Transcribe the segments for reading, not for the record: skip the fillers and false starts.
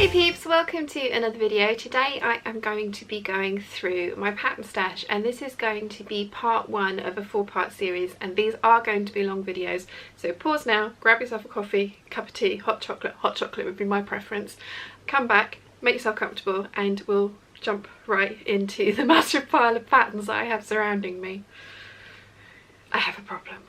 Hey peeps, welcome to another video. Today I am going to be going through my pattern stash, and this is going to be part one of a 4-part series, and these are going to be long videos, so pause now, grab yourself a coffee, cup of tea, hot chocolate would be my preference, come back, make yourself comfortable, and we'll jump right into the massive pile of patterns that I have surrounding me. I have a problem.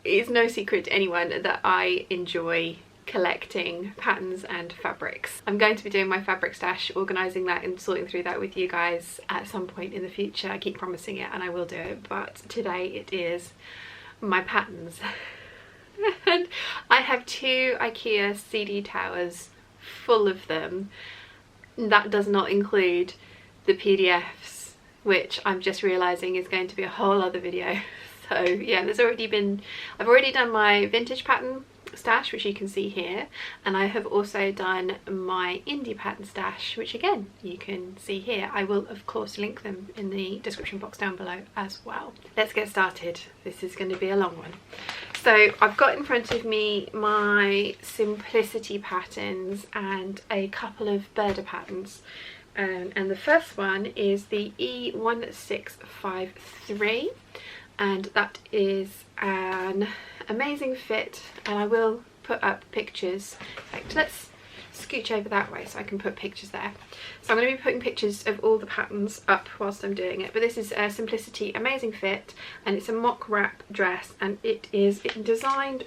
It is no secret to anyone that I enjoy collecting patterns and fabrics. I'm going to be doing my fabric stash, organising that and sorting through that with you guys at some point in the future. I keep promising it and I will do it, but today it is my patterns. And I have 2 IKEA CD towers full of them. That does not include the PDFs, which I'm just realising is going to be a whole other video. So yeah, I've already done my vintage pattern stash, which you can see here, and I have also done my indie pattern stash, which again you can see here. I will of course link them in the description box down below as well. Let's get started. This is going to be a long one. So I've got in front of me my simplicity patterns and a couple of Burda patterns, and the first one is the E1653, and that is an amazing fit, and I will put up pictures. In fact, let's scooch over that way so I can put pictures there. So I'm going to be putting pictures of all the patterns up whilst I'm doing it, but this is a Simplicity amazing fit, and it's a mock wrap dress, and it is designed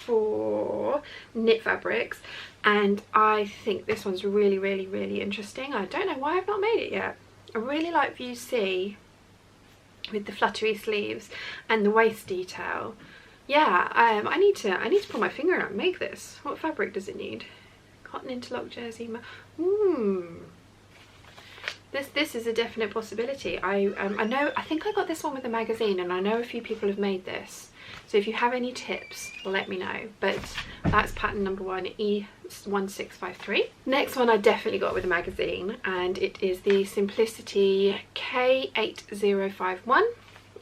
for knit fabrics, and I think this one's really interesting. I don't know why I've not made it yet. I really like View C with the fluttery sleeves and the waist detail. Yeah, I need to pull my finger out and make this. What fabric does it need? Cotton interlock jersey. This is a definite possibility. I think I got this one with a magazine, and I know a few people have made this. So if you have any tips, let me know. But that's pattern number 1, E1653. Next one I definitely got with a magazine, and it is the Simplicity K8051.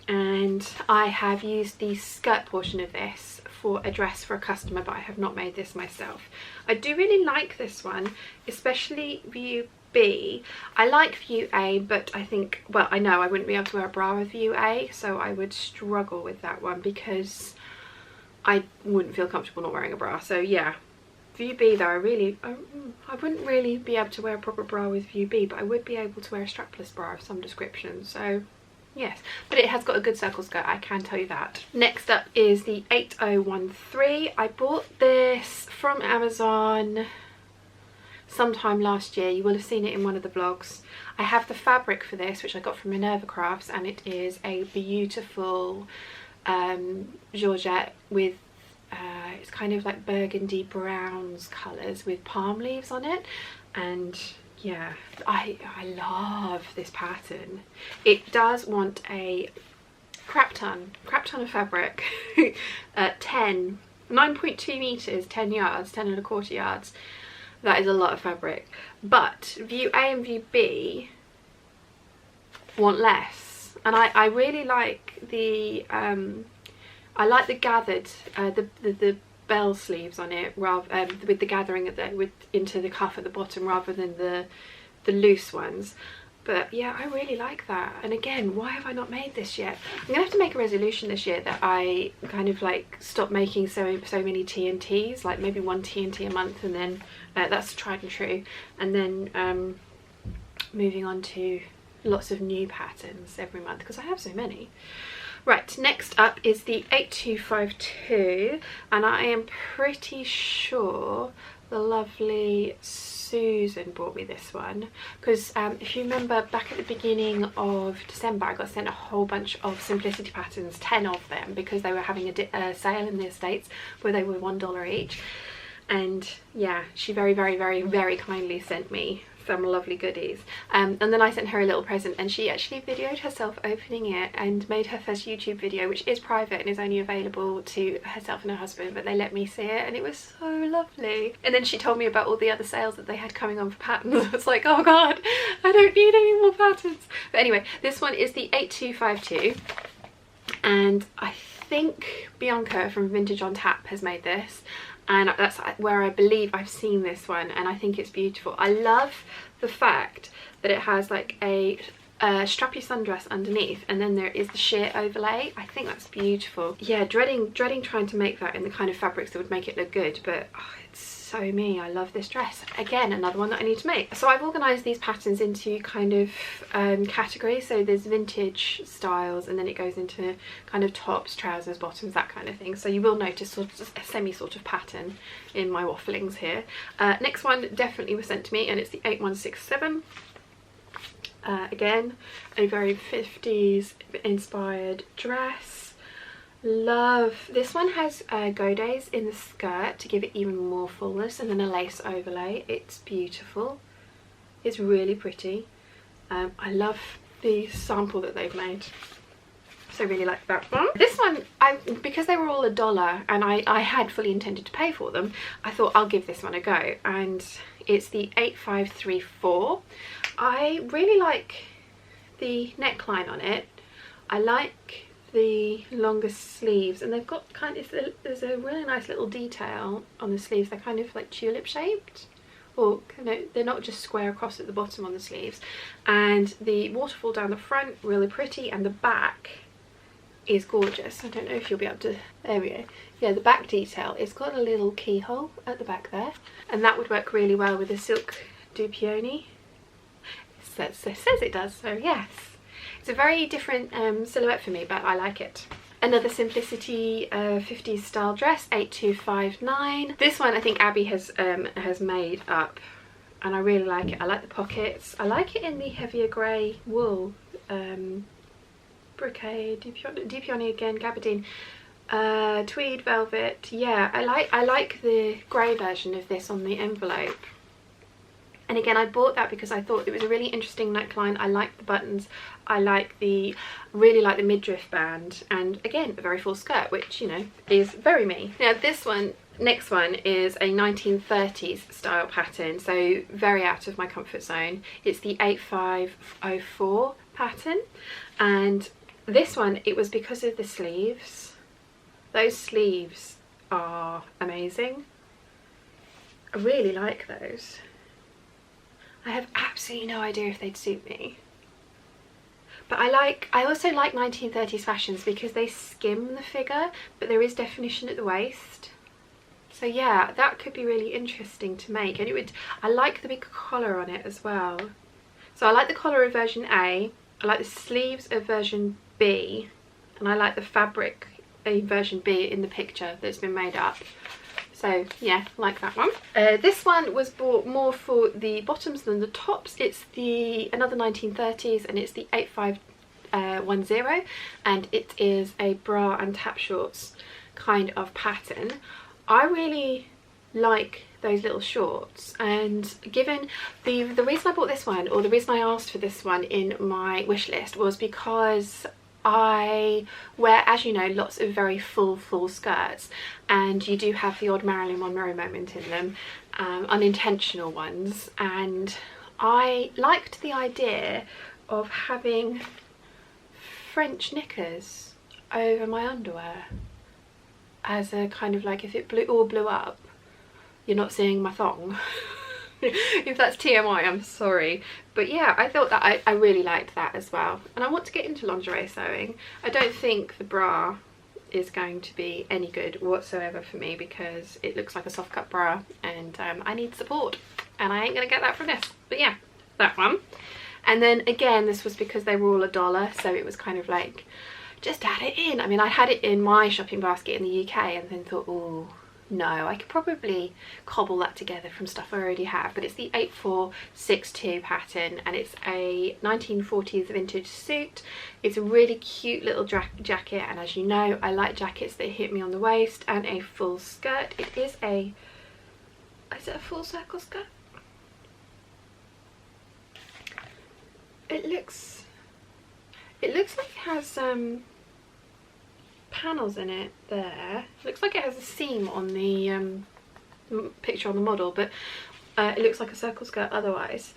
And I have used the skirt portion of this for a dress for a customer, but I have not made this myself. I do really like this one, especially View B. I like View A, but I think, well, I know I wouldn't be able to wear a bra with View A, so I would struggle with that one because I wouldn't feel comfortable not wearing a bra. So yeah, View B though, I wouldn't really be able to wear a proper bra with View B, but I would be able to wear a strapless bra of some description. So yes, but it has got a good circle skirt, I can tell you that. Next up is the 8013. I bought this from Amazon sometime last year. You will have seen it in one of the vlogs. I have the fabric for this, which I got from Minerva Crafts, and it is a beautiful georgette with it's kind of like burgundy browns colours with palm leaves on it, and yeah, I love this pattern. It does want a crap ton of fabric. 9.2 meters, 10 yards, 10¼ yards. That is a lot of fabric. But View A and View B want less, and I really like the gathered the bell sleeves on it, rather with the gathering of into the cuff at the bottom rather than the loose ones. But yeah, I really like that. And again, why have I not made this yet? I'm gonna have to make a resolution this year that I kind of like stop making so many TNTs, like maybe 1 TNT a month, and then that's tried and true, and then moving on to lots of new patterns every month because I have so many. Right, next up is the 8252, and I am pretty sure the lovely Susan bought me this one because if you remember back at the beginning of December, I got sent a whole bunch of Simplicity patterns, 10 of them, because they were having a sale in the States where they were $1 each. And yeah, she very kindly sent me some lovely goodies, and then I sent her a little present, and she actually videoed herself opening it and made her first YouTube video, which is private and is only available to herself and her husband, but they let me see it, and it was so lovely. And then she told me about all the other sales that they had coming on for patterns. It's like, oh god, I don't need any more patterns. But anyway, this one is the 8252, and I think Bianca from Vintage on Tap has made this, and that's where I believe I've seen this one, and I think it's beautiful. I love the fact that it has like a strappy sundress underneath, and then there is the sheer overlay. I think that's beautiful. Yeah, dreading trying to make that in the kind of fabrics that would make it look good, but oh, it's so me. I love this dress. Again, another one that I need to make. So I've organised these patterns into kind of categories. So there's vintage styles, and then it goes into kind of tops, trousers, bottoms, that kind of thing. So you will notice sort of a semi sort of pattern in my wafflings here. Next one definitely was sent to me, and it's the 8167. Again, a very 50s inspired dress. Love this one. Has godes in the skirt to give it even more fullness, and then a lace overlay. It's beautiful. It's really pretty. I love the sample that they've made, so I really like that one. This one, because they were all $1 and I had fully intended to pay for them, I thought I'll give this one a go, and it's the 8534. I really like the neckline on it. I like the longer sleeves, and they've got kind of, there's a really nice little detail on the sleeves. They're kind of like tulip shaped, or kind of, they're not just square across at the bottom on the sleeves, and the waterfall down the front, really pretty, and the back is gorgeous. I don't know if you'll be able to, there we go. Yeah, the back detail, it's got a little keyhole at the back there, and that would work really well with the silk dupioni. It says it does, so yes. It's a very different silhouette for me, but I like it. Another Simplicity 50s style dress, 8259. This one I think Abby has made up, and I really like it. I like the pockets. I like it in the heavier grey wool, brocade, dupioni again, gabardine, tweed velvet. Yeah, I like the grey version of this on the envelope. And again, I bought that because I thought it was a really interesting neckline. I like the buttons. I really like the midriff band, and again, a very full skirt, which, you know, is very me. Now this one, next one, is a 1930s style pattern, so very out of my comfort zone. It's the 8504 pattern, and this one, it was because of the sleeves. Those sleeves are amazing. I really like those. I have absolutely no idea if they'd suit me. But I also like 1930s fashions because they skim the figure, but there is definition at the waist. So yeah, that could be really interesting to make. And I like the big collar on it as well. So I like the collar of version A, I like the sleeves of version B, and I like the fabric in version B in the picture that's been made up. So yeah, like that one. This one was bought more for the bottoms than the tops. It's another 1930s, and it's the 8510, and it is a bra and tap shorts kind of pattern. I really like those little shorts, and given the reason I bought this one, or the reason I asked for this one in my wish list, was because I wear, as you know, lots of very full skirts, and you do have the odd Marilyn Monroe moment in them, unintentional ones, and I liked the idea of having French knickers over my underwear as a kind of like, if it all blew up, you're not seeing my thong. If that's TMI, I'm sorry, but yeah, I thought that I really liked that as well. And I want to get into lingerie sewing. I don't think the bra is going to be any good whatsoever for me, because it looks like a soft cut bra, and I need support, and I ain't gonna get that from this. But yeah, that one. And then again, this was because they were all $1, so it was kind of like, just add it in. I mean, I had it in my shopping basket in the UK, and then thought, oh no, I could probably cobble that together from stuff I already have. But it's the 8462 pattern, and it's a 1940s vintage suit. It's a really cute little jacket, and as you know, I like jackets that hit me on the waist, and a full skirt. It is is it a full circle skirt? It looks like it has panels in it there. Looks like it has a seam on the picture on the model, but it looks like a circle skirt otherwise.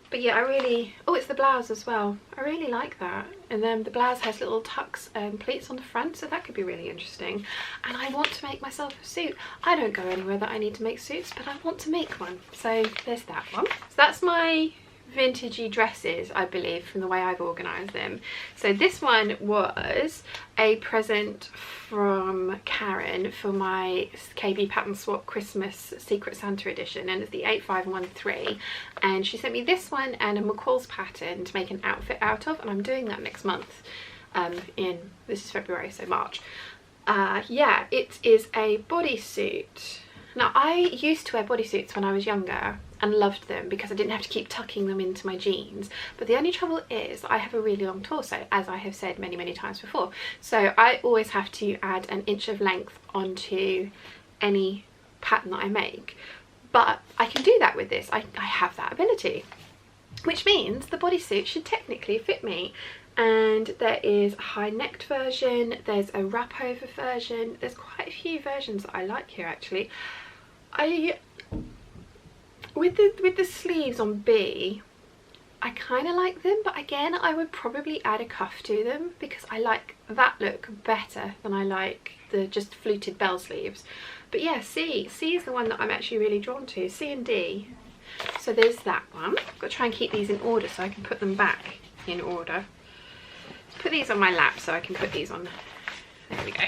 But yeah, I really, oh, it's the blouse as well. I really like that. And then the blouse has little tucks and pleats on the front, so that could be really interesting. And I want to make myself a suit. I don't go anywhere that I need to make suits, but I want to make one. So there's that one. So that's my vintagey dresses, I believe, from the way I've organised them. So this one was a present from Karen for my KB Pattern Swap Christmas Secret Santa edition, and it's the 8513, and she sent me this one and a McCall's pattern to make an outfit out of, and I'm doing that next month. This is February, so March. Yeah, it is a bodysuit. Now, I used to wear bodysuits when I was younger and loved them because I didn't have to keep tucking them into my jeans, but the only trouble is I have a really long torso, as I have said many times before, so I always have to add an inch of length onto any pattern that I make. But I can do that with this. I have that ability, which means the bodysuit should technically fit me. And there is a high necked version, there's a wrap over version, there's quite a few versions that I like here actually. With the sleeves on B, I kind of like them, but again I would probably add a cuff to them because I like that look better than I like the just fluted bell sleeves. But yeah, C is the one that I'm actually really drawn to, C and D. So there's that one. I've got to try and keep these in order so I can put them back in order. Put these on my lap so I can put these on. There we go.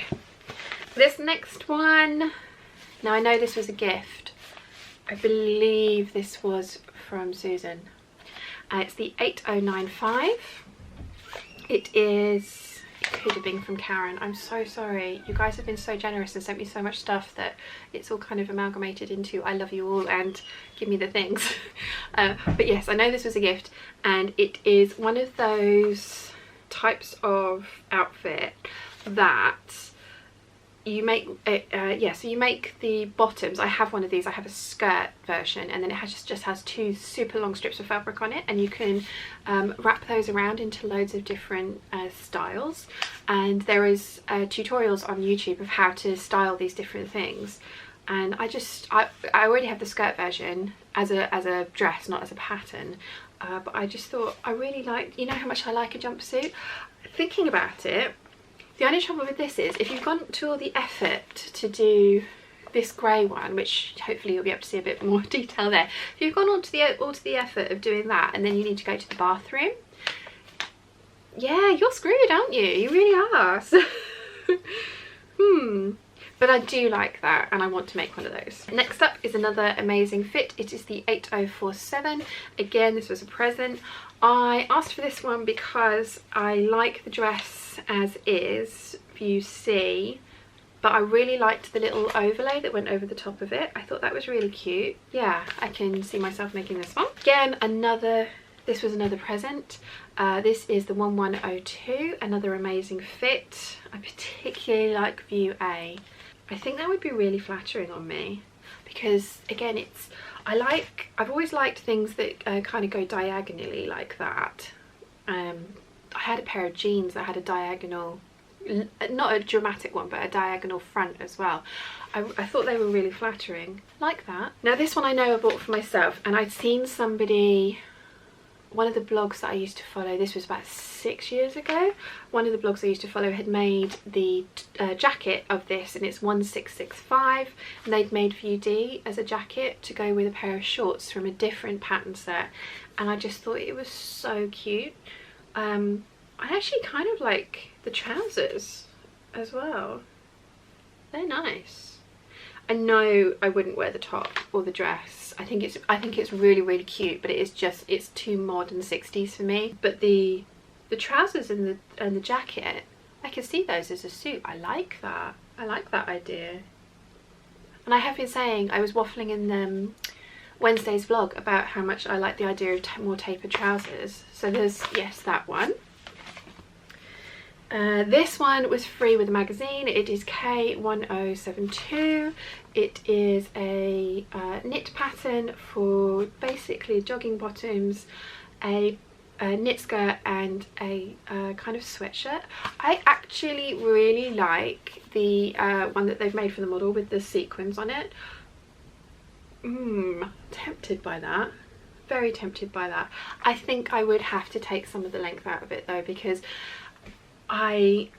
This next one, now I know this was a gift. I believe this was from Susan. It's the 8095. It could have been from Karen. I'm so sorry. You guys have been so generous and sent me so much stuff that it's all kind of amalgamated into I love you all and give me the things. But yes, I know this was a gift, and it is one of those types of outfit that you make so you make the bottoms. I have one of these. I have a skirt version, and then it just has two super long strips of fabric on it, and you can wrap those around into loads of different styles, and there is tutorials on YouTube of how to style these different things. And I already have the skirt version as a dress, not as a pattern, but I just thought I really like, you know how much I like a jumpsuit. Thinking about it, the only trouble with this is if you've gone to all the effort to do this grey one, which hopefully you'll be able to see a bit more detail there, if you've gone all to the effort of doing that and then you need to go to the bathroom, yeah, you're screwed, aren't you? You really are. So but I do like that, and I want to make one of those. Next up is another amazing fit. It is the 8047. Again, this was a present. I asked for this one because I like the dress as is, view C, but I really liked the little overlay that went over the top of it. I thought that was really cute. Yeah, I can see myself making this one. Again, this was another present. This is the 1102, another amazing fit. I particularly like view A. I think that would be really flattering on me because, again, I've always liked things that kind of go diagonally like that. I had a pair of jeans that had a diagonal, not a dramatic one, but a diagonal front as well. I thought they were really flattering, like that. Now this one I know I bought for myself, and I'd seen somebody, one of the blogs that I used to follow, this was about 6 years ago, one of the blogs I used to follow had made the jacket of this, and it's 1665, and they'd made View D as a jacket to go with a pair of shorts from a different pattern set, and I just thought it was so cute. I actually kind of like the trousers as well. They're nice. I know I wouldn't wear the top or the dress. I think it's really cute, but it's too modern 60s for me. But the trousers and the jacket, I can see those as a suit. I like that. I like that idea. And I have been saying, I was waffling in Wednesday's vlog about how much I like the idea of more tapered trousers. So there's, yes, that one. This one was free with a magazine. It is K1072. It is a knit pattern for basically jogging bottoms, a knit skirt and a kind of sweatshirt. I actually really like the one that they've made for the model with the sequins on it. Tempted by that. very tempted by that. I think I would have to take some of the length out of it though, because I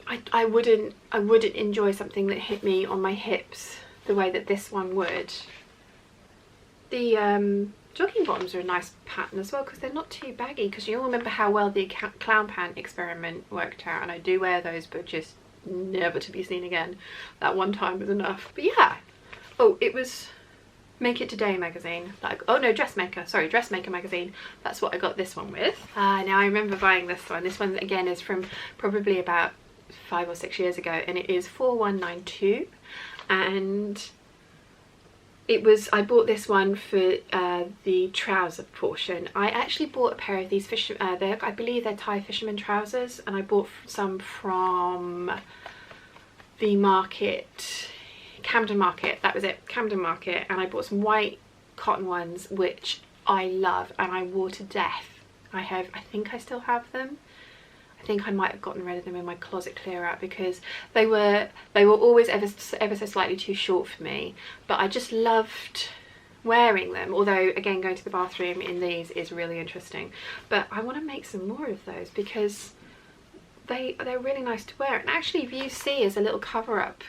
wouldn't enjoy something that hit me on my hips the way that this one would. The jogging bottoms are a nice pattern as well, because they're not too baggy, because you all remember how well the clown pant experiment worked out, and I do wear those but just never to be seen again. That one time was enough. But yeah, oh, it was Make It Today magazine, like, oh no, Dressmaker magazine. That's what I got this one with. Now I remember buying this one. This one again is from probably about 5 or 6 years ago, and it is 4192, and it was, I bought this one for the trouser portion. I actually bought a pair of these I believe they're Thai fisherman trousers, and I bought some from the market, Camden Market, that was it, Camden Market, and I bought some white cotton ones which I love and I wore to death. I think I still have them. I think I might have gotten rid of them in my closet clear out, because they were always ever so slightly too short for me, but I just loved wearing them. Although again, going to the bathroom in these is really interesting, but I want to make some more of those because they're really nice to wear, and actually if you see as a little cover-up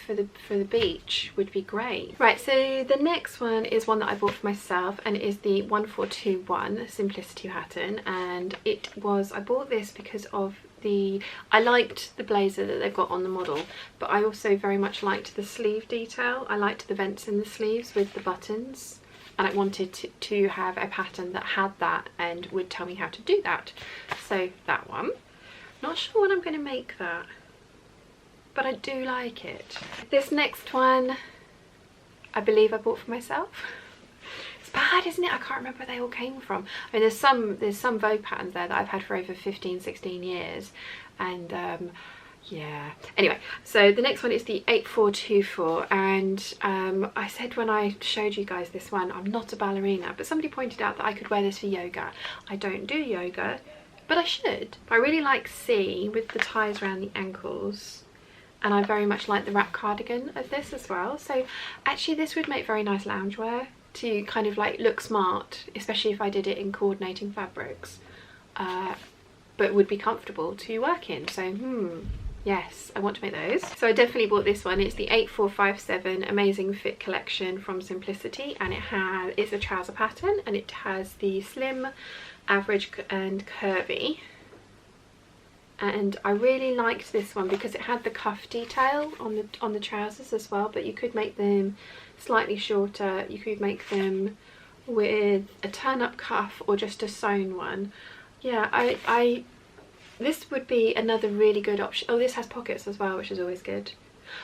for the beach would be great. Right, so the next one is one that I bought for myself, and it is the 1421 Simplicity pattern, and I bought this because of I liked the blazer that they've got on the model, but I also very much liked the sleeve detail. I liked the vents in the sleeves with the buttons, and I wanted to have a pattern that had that and would tell me how to do that. So that one. Not sure when I'm going to make that, but I do like it. This next one, I believe I bought for myself. It's bad, isn't it? I can't remember where they all came from. I mean, there's some Vogue patterns there that I've had for over 15-16 years, and yeah. Anyway, so the next one is the 8424, and I said when I showed you guys this one, I'm not a ballerina, but somebody pointed out that I could wear this for yoga. I don't do yoga, but I should. I really like C with the ties around the ankles, and I very much like the wrap cardigan of this as well. So actually this would make very nice loungewear to kind of like look smart, especially if I did it in coordinating fabrics, but would be comfortable to work in. So yes, I want to make those. So I definitely bought this one. It's the 8457 Amazing Fit collection from Simplicity, and it's a trouser pattern, and it has the slim, average and curvy, and I really liked this one because it had the cuff detail on the trousers as well, but you could make them slightly shorter, you could make them with a turn-up cuff or just a sewn one. Yeah, this would be another really good option. Oh, this has pockets as well, which is always good.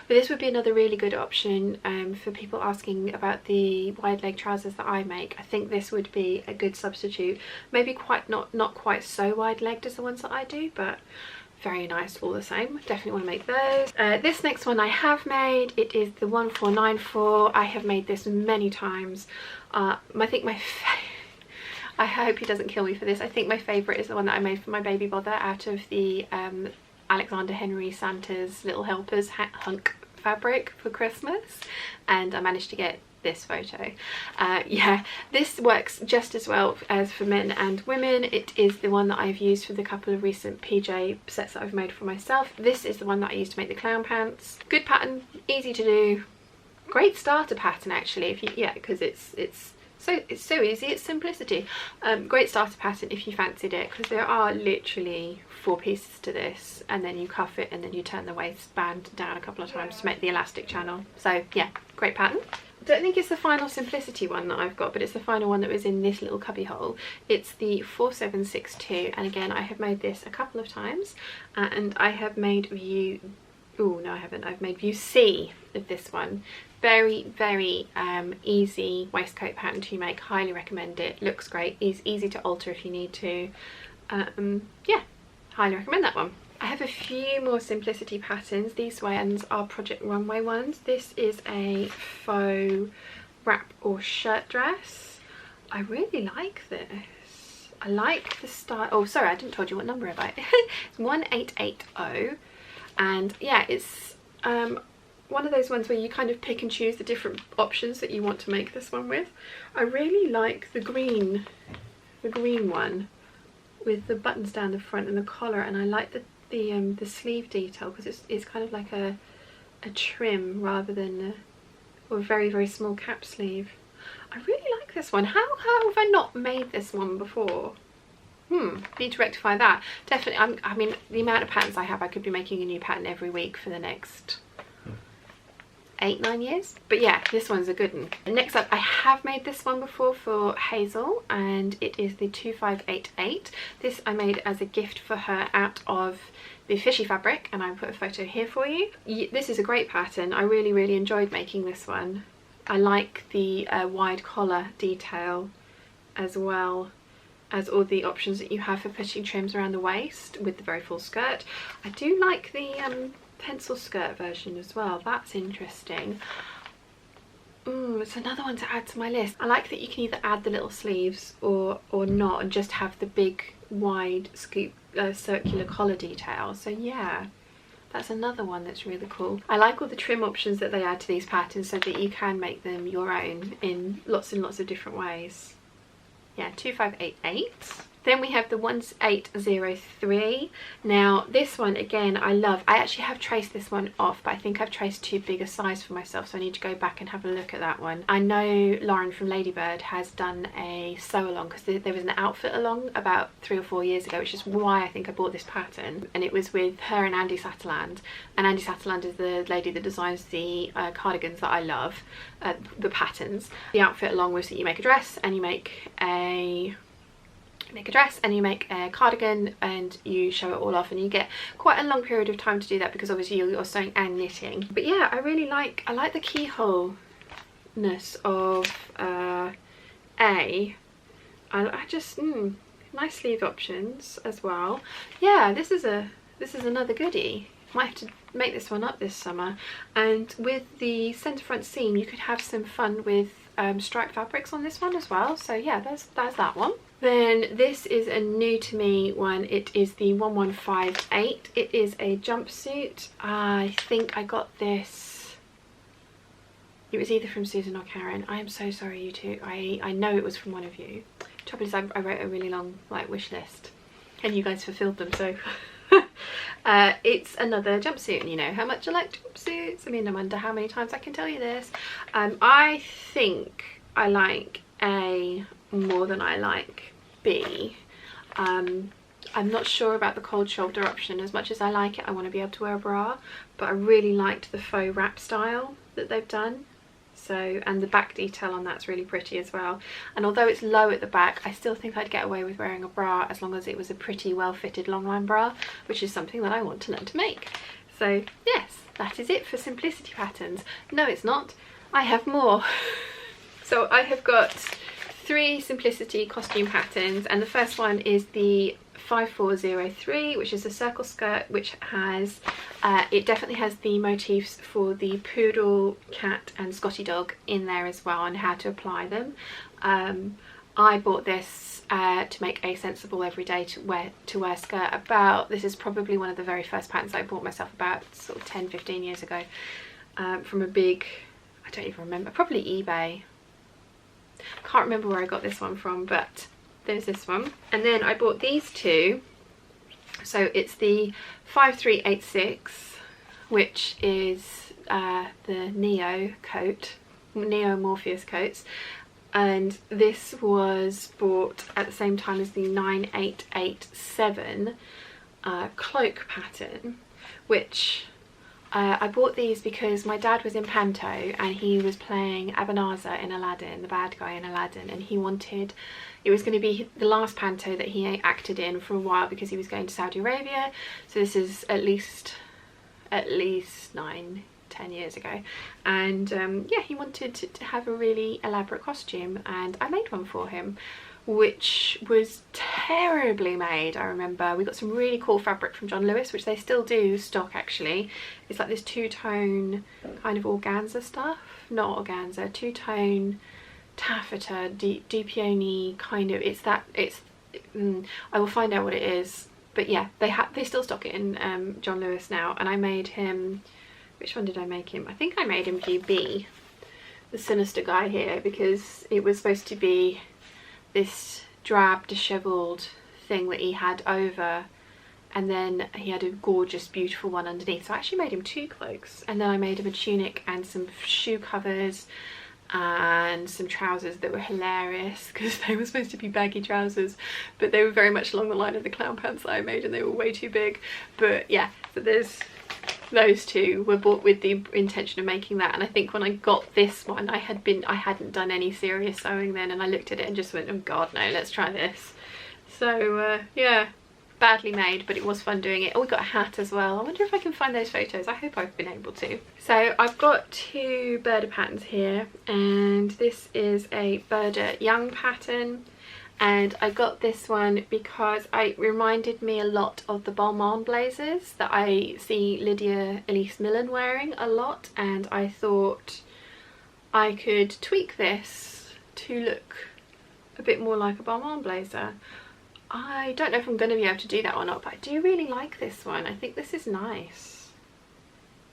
But this would be another really good option for people asking about the wide leg trousers that I make. I think this would be a good substitute. Maybe not quite so wide legged as the ones that I do, but very nice all the same. Definitely want to make those. This next one I have made. It is the 1494. I have made this many times. I hope he doesn't kill me for this. I think my favourite is the one that I made for my baby bother out of the Alexander Henry Santa's Little Helpers hunk fabric for Christmas, and I managed to get this photo. Yeah, this works just as well as for men and women. It is the one that I've used for the couple of recent PJ sets that I've made for myself. This is the one that I used to make the clown pants. Good pattern, easy to do, great starter pattern actually, if you, yeah, because it's so easy, it's simplicity. Great starter pattern if you fancied it, because there are literally 4 pieces to this, and then you cuff it and then you turn the waistband down a couple of times to make the elastic channel. So yeah, great pattern. I don't think it's the final simplicity one that I've got, but it's the final one that was in this little cubby hole. It's the 4762, and again I have made this a couple of times, and I have made view, oh no I haven't, I've made view C of this one. Very easy waistcoat pattern to make, highly recommend it, looks great, is easy to alter if you need to. Yeah, highly recommend that one. I have a few more simplicity patterns. These ones are Project Runway ones. This is a faux wrap or shirt dress. I really like this. I like the style. Oh sorry, I didn't told you what number I buy. It's 1880, and yeah, it's one of those ones where you kind of pick and choose the different options that you want to make this one with. I really like the green one with the buttons down the front and the collar, and I like the sleeve detail because it's kind of like a trim rather than a very, very small cap sleeve. I really like this one. How have I not made this one before? Need to rectify that. Definitely, I mean, the amount of patterns I have, I could be making a new pattern every week for the next 8-9 years. But yeah, this one's a good one. Next up, I have made this one before for Hazel, and it is the 2588. This I made as a gift for her out of the fishy fabric, and I put a photo here for you. This is a great pattern. I really, really enjoyed making this one. I like the wide collar detail as well as all the options that you have for putting trims around the waist with the very full skirt. I do like the pencil skirt version as well. That's interesting. It's another one to add to my list. I like that you can either add the little sleeves or not, and just have the big wide scoop circular collar detail. So yeah, that's another one that's really cool. I like all the trim options that they add to these patterns so that you can make them your own in lots and lots of different ways. Yeah, 2588. Then we have the 1803. Now this one again I love. I actually have traced this one off, but I think I've traced too big a size for myself, so I need to go back and have a look at that one. I know Lauren from Ladybird has done a sew along because there was an outfit along about 3 or 4 years ago, which is why I think I bought this pattern, and it was with her and Andy Satterland. And Andy Satterland is the lady that designs the cardigans that I love, the patterns. The outfit along was that you make a dress and you make a cardigan and you show it all off, and you get quite a long period of time to do that because obviously you're sewing and knitting. But yeah, I like the keyhole-ness of I just nice sleeve options as well. Yeah, this is another goodie. Might have to make this one up this summer. And with the centre front seam, you could have some fun with striped fabrics on this one as well. So yeah, there's that one. Then this is a new to me one. It is the 1158. It is a jumpsuit. I think I got this, it was either from Susan or Karen. I am so sorry, you two. I know it was from one of you. Trouble is I wrote a really long wish list and you guys fulfilled them, so it's another jumpsuit, and you know how much I like jumpsuits. I mean, I wonder how many times I can tell you this. I think I like A more than I like B. I'm not sure about the cold shoulder option. As much as I like it, I want to be able to wear a bra, but I really liked the faux wrap style that they've done. So, and the back detail on that's really pretty as well. And although it's low at the back, I still think I'd get away with wearing a bra as long as it was a pretty well fitted long line bra, which is something that I want to learn to make. So yes, that is it for simplicity patterns. No, it's not. I have more. So I have got 3 simplicity costume patterns, and the first one is the 5403, which is a circle skirt, which has it definitely has the motifs for the poodle, cat and Scotty dog in there as well, and how to apply them. I bought this to make a sensible everyday to wear skirt. This is probably one of the very first patterns I bought myself about sort of 10-15 years ago, from a big, I don't even remember, probably eBay. Can't remember where I got this one from, but there's this one. And then I bought these 2. So it's the 5386, which is the Neo coat, Neo Morpheus coats, and this was bought at the same time as the 9887 cloak pattern, which I bought these because my dad was in Panto and he was playing Ebenezer in Aladdin, the bad guy in Aladdin, and he wanted, it was going to be the last Panto that he acted in for a while because he was going to Saudi Arabia. So this is at least 9-10 years ago, and yeah, he wanted to have a really elaborate costume, and I made one for him, which was terribly made. I remember we got some really cool fabric from John Lewis, which they still do stock actually. It's like this 2-tone kind of organza stuff, not organza, 2-tone taffeta, dupioni kind of. I will find out what it is, but yeah, they still stock it in John Lewis now, and I made him which one did I make him? I think I made him view B, the sinister guy here, because it was supposed to be this drab, dishevelled thing that he had over, and then he had a gorgeous, beautiful one underneath. So I actually made him 2 cloaks, and then I made him a tunic and some shoe covers and some trousers that were hilarious because they were supposed to be baggy trousers, but they were very much along the line of the clown pants that I made, and they were way too big. But yeah, so there's those 2 were bought with the intention of making that. And I think when I got this one, I hadn't done any serious sewing then, and I looked at it and just went, oh god, no, let's try this. So yeah, badly made, but it was fun doing it. Oh, we got a hat as well. I wonder if I can find those photos. I hope I've been able to. So I've got 2 Burda patterns here, and this is a Burda Young pattern, and I got this one because it reminded me a lot of the Balmain blazers that I see Lydia Elise Millen wearing a lot, and I thought I could tweak this to look a bit more like a Balmain blazer. I don't know if I'm going to be able to do that or not, but I do really like this one. I think this is nice.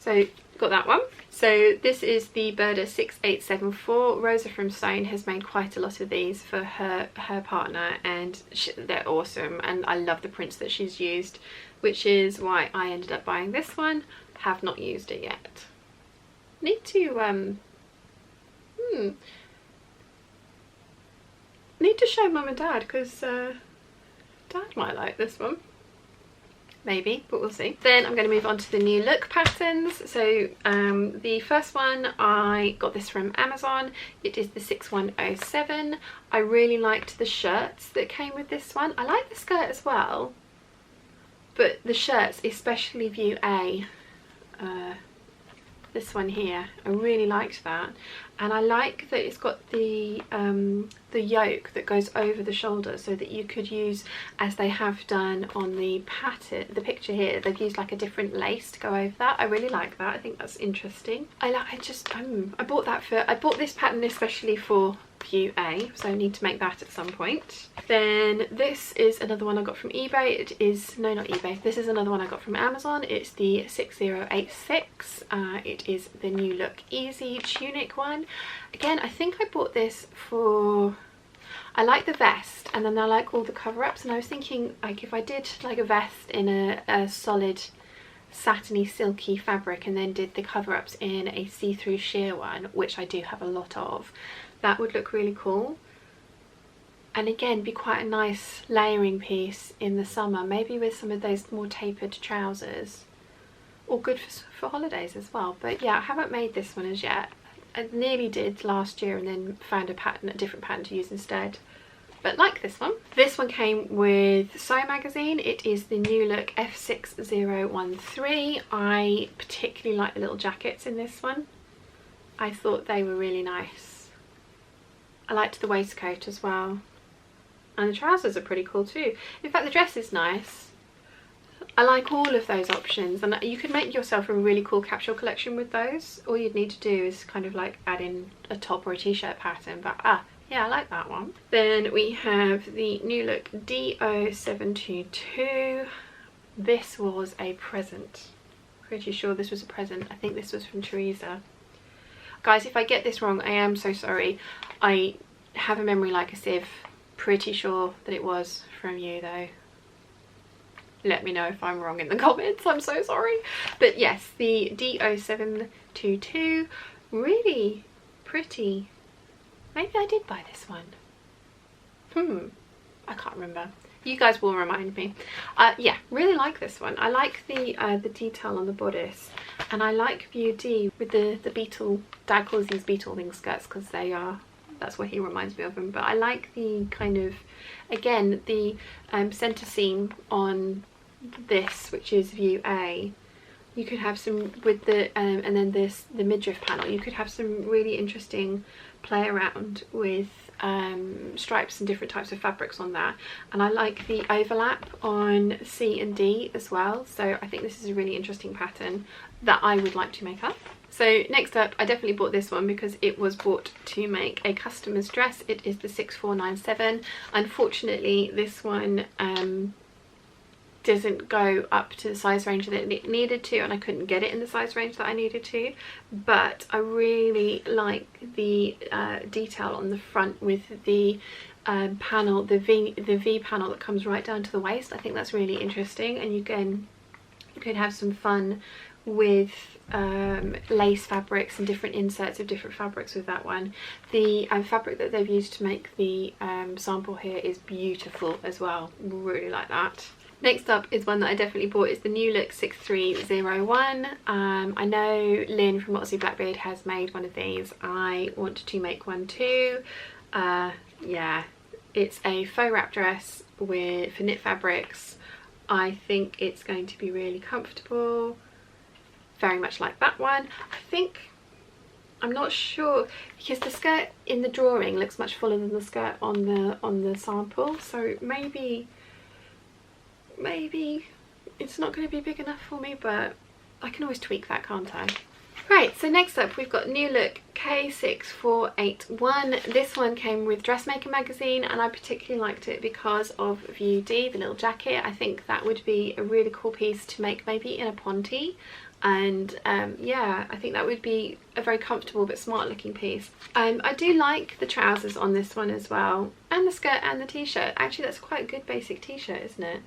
So got that one. So this is the Burda 6874. Rosa from Stone has made quite a lot of these for her partner, and they're awesome, and I love the prints that she's used, which is why I ended up buying this one. Have not used it yet. Need to need to show Mum and Dad, because Dad might like this one, maybe, but we'll see. Then I'm going to move on to the New Look patterns. So the first one, I got this from Amazon. It is the 6107. I really liked the shirts that came with this one. I like the skirt as well, but the shirts, especially view A, this one here, I really liked that. And I like that it's got the yoke that goes over the shoulder, so that you could use, as they have done on the pattern, the picture here, they've used like a different lace to go over that. I really like that. I think that's interesting. I bought this pattern especially for view A, so I need to make that at some point. Then this is another one I got from eBay. It is, no, not eBay, this is another one I got from Amazon. It's the 6086. It is the New Look Easy tunic one. Again, I think I bought this for, I like the vest, and then I like all the cover-ups, and I was thinking, like, if I did like a vest in a solid satiny silky fabric and then did the cover-ups in a see-through sheer one, which I do have a lot of, that would look really cool, and again be quite a nice layering piece in the summer, maybe with some of those more tapered trousers, or good for holidays as well. But yeah, I haven't made this one as yet. I nearly did last year and then found a different pattern to use instead, but like this one. This one came with Sew Magazine. It is the New Look F6013. I particularly like the little jackets in this one. I thought they were really nice. I liked the waistcoat as well, and the trousers are pretty cool too. In fact, the dress is nice. I like all of those options, and you could make yourself a really cool capsule collection with those. All you'd need to do is kind of like add in a top or a t-shirt pattern, but yeah, I like that one. Then we have the New Look DO722. This was a present. Pretty sure this was a present. I think this was from Teresa. Guys, if I get this wrong, I am so sorry. I have a memory like a sieve. Pretty sure that it was from you though. Let me know if I'm wrong in the comments. I'm so sorry. But yes, the DO722, really pretty. Maybe I did buy this one. I can't remember. You guys will remind me. Yeah, really like this one. I like the detail on the bodice, and I like view D with the beetle. Dad calls these beetle wing skirts because they are, that's what he reminds me of them. But I like the kind of, again, the center seam on this, which is view A. You could have some with the and then the midriff panel. You could have some really interesting play around with stripes and different types of fabrics on that. And I like the overlap on C and D as well. So I think this is a really interesting pattern that I would like to make up. So next up, I definitely bought this one because it was bought to make a customer's dress. It is the 6497. Unfortunately, this one doesn't go up to the size range that it needed to, and I couldn't get it in the size range that I needed to. But I really like the detail on the front with the panel, the V panel that comes right down to the waist. I think that's really interesting, and you could have some fun with lace fabrics and different inserts of different fabrics with that one. The fabric that they've used to make the sample here is beautiful as well. Really like that. Next up is one that I definitely bought. It's the New Look 6301. I know Lynn from Moxie Blackbeard has made one of these. I want to make one too. Yeah, it's a faux wrap dress for knit fabrics. I think it's going to be really comfortable, very much like that one. I'm not sure, because the skirt in the drawing looks much fuller than the skirt on the sample, so maybe it's not going to be big enough for me, but I can always tweak that, can't I? Right, so next up we've got New Look K6481. This one came with Dressmaker magazine, and I particularly liked it because of View D, the little jacket. I think that would be a really cool piece to make maybe in a ponte, and yeah, I think that would be a very comfortable but smart looking piece. I do like the trousers on this one as well, and the skirt and the t-shirt. Actually, that's quite a good basic t-shirt, isn't it?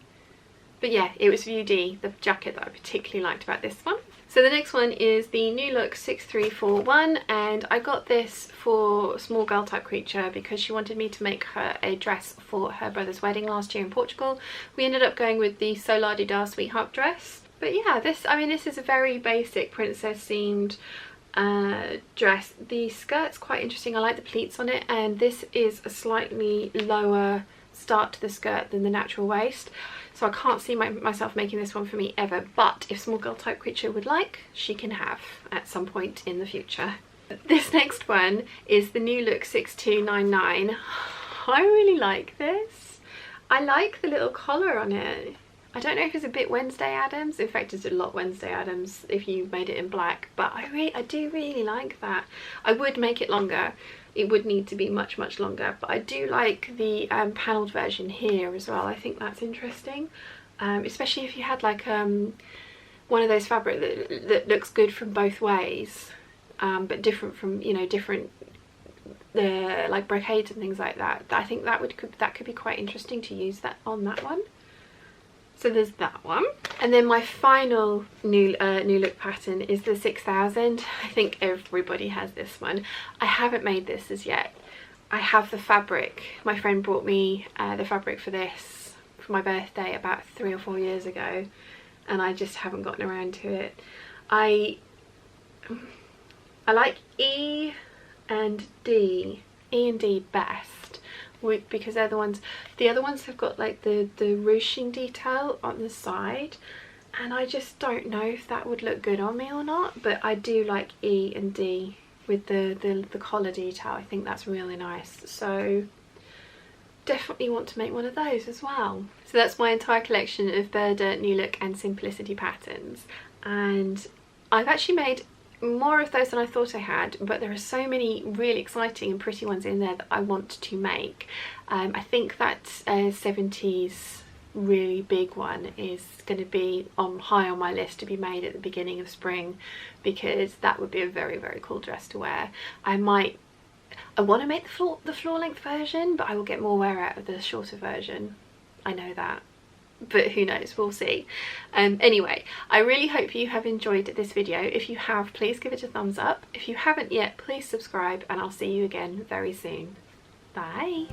But yeah, it was View D, the jacket, that I particularly liked about this one. So the next one is the New Look 6341, and I got this for Small Girl Type Creature because she wanted me to make her a dress for her brother's wedding last year in Portugal. We ended up going with the So La Di Da Sweetheart dress. But yeah, this is a very basic princess themed dress. The skirt's quite interesting. I like the pleats on it, and this is a slightly lower start to the skirt than the natural waist. So I can't see myself making this one for me ever, but if Small Girl Type Creature would like, she can have at some point in the future. This next one is the New Look 6299. I really like this. I like the little collar on it. I don't know if it's a bit Wednesday Addams. In fact, it's a lot Wednesday Addams if you made it in black, but I do really like that. I would make it longer. It would need to be much longer, but I do like the panelled version here as well. I think that's interesting, especially if you had like one of those fabric that looks good from both ways, but different from, you know, different like brocades and things like that. I think that could be quite interesting to use that on that one. So there's that one. And then my final new look pattern is the 6000. I think everybody has this one. I haven't made this as yet. I have the fabric. My friend brought me the fabric for this for my birthday about 3 or 4 years ago, and I just haven't gotten around to it. I like E and D best, because they're the other ones have got like the ruching detail on the side, and I just don't know if that would look good on me or not, but I do like E and D with the collar detail. I think that's really nice, so definitely want to make one of those as well. So that's my entire collection of Burda, New Look and Simplicity patterns, and I've actually made more of those than I thought I had, but there are so many really exciting and pretty ones in there that I want to make. I think that 70s really big one is going to be high on my list to be made at the beginning of spring, because that would be a very cool dress to wear. I want to make the floor length version, but I will get more wear out of the shorter version. I know that, but who knows, we'll see. Anyway, I really hope you have enjoyed this video. If you have, please give it a thumbs up. If you haven't yet, please subscribe, and I'll see you again very soon. Bye.